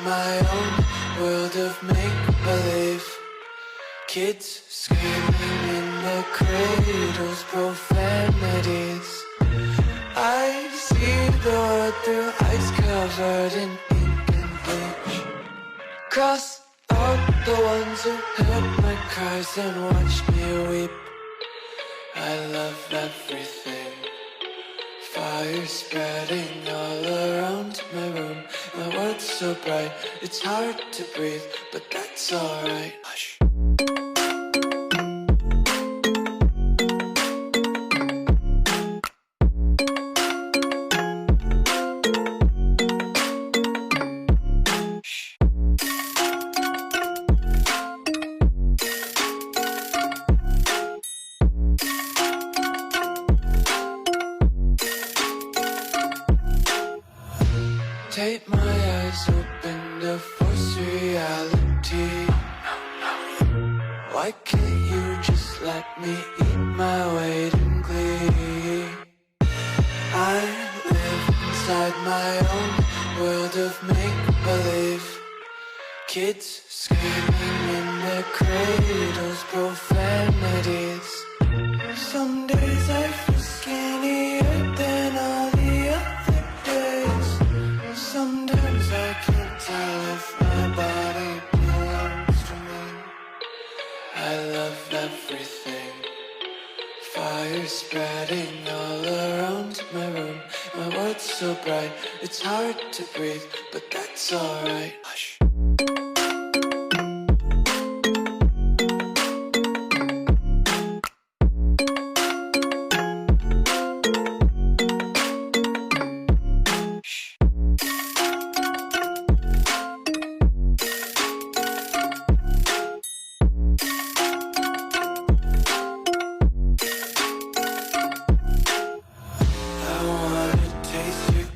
my own world of make-believe. Kids screaming in their cradles, profanities. I see the world through ice covered in ink and bleach. Cross out the ones who heard my cries and watched me weep. I love everything. Fire spreading all around my room. My world's so bright, it's hard to breathe, but that's alright. Hush. Take my eyes open to force reality. Why can't you just let me eat my weight in glee? I live inside my own world of make-believe. Kids screaming in their cradles, profanities. Some days I feel skinnier than all the other days. Sometimes I can't tell if my body belongs to me. I love everything. Fire spreading all around my room. My world's so bright, it's hard to breathe, but that's alright. Hush.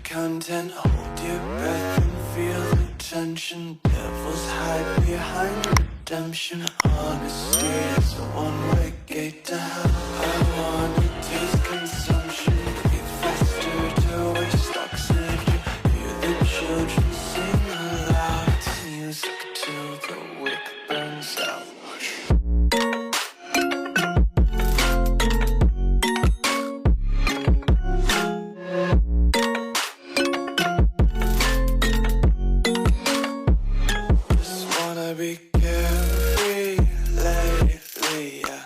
Content, hold your breath and feel the tension. Devils hide behind redemption. Honesty is a one-way gate to hell. I wanna taste consumption. Breathe faster to waste oxygen. Hear the children sing aloud. It's music till the wick burns out. Be carefree lately, yeah.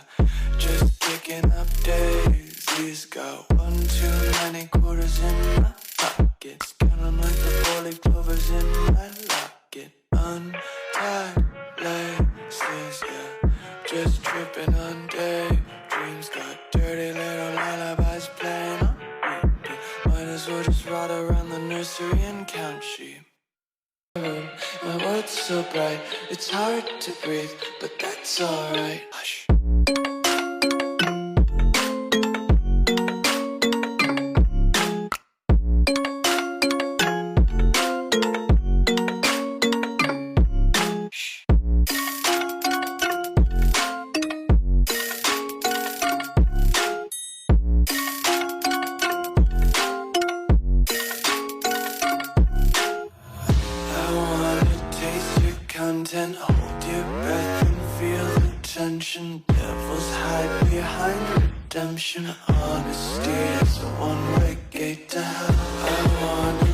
Just picking up daisies. Got one too many quarters in my pockets. Counting like the 4-leaf clovers in my locket. Untied laces, yeah. Just tripping on daydreams. Got dirty little lullabies playing on repeat. Might as well just ride around the nursery and count sheep. My world's so bright, it's hard to breathe, but that's alright. Hush. Content, hold your breath and feel the tension. Devils hide behind redemption. Honesty is a one-way gate to hell. I wanna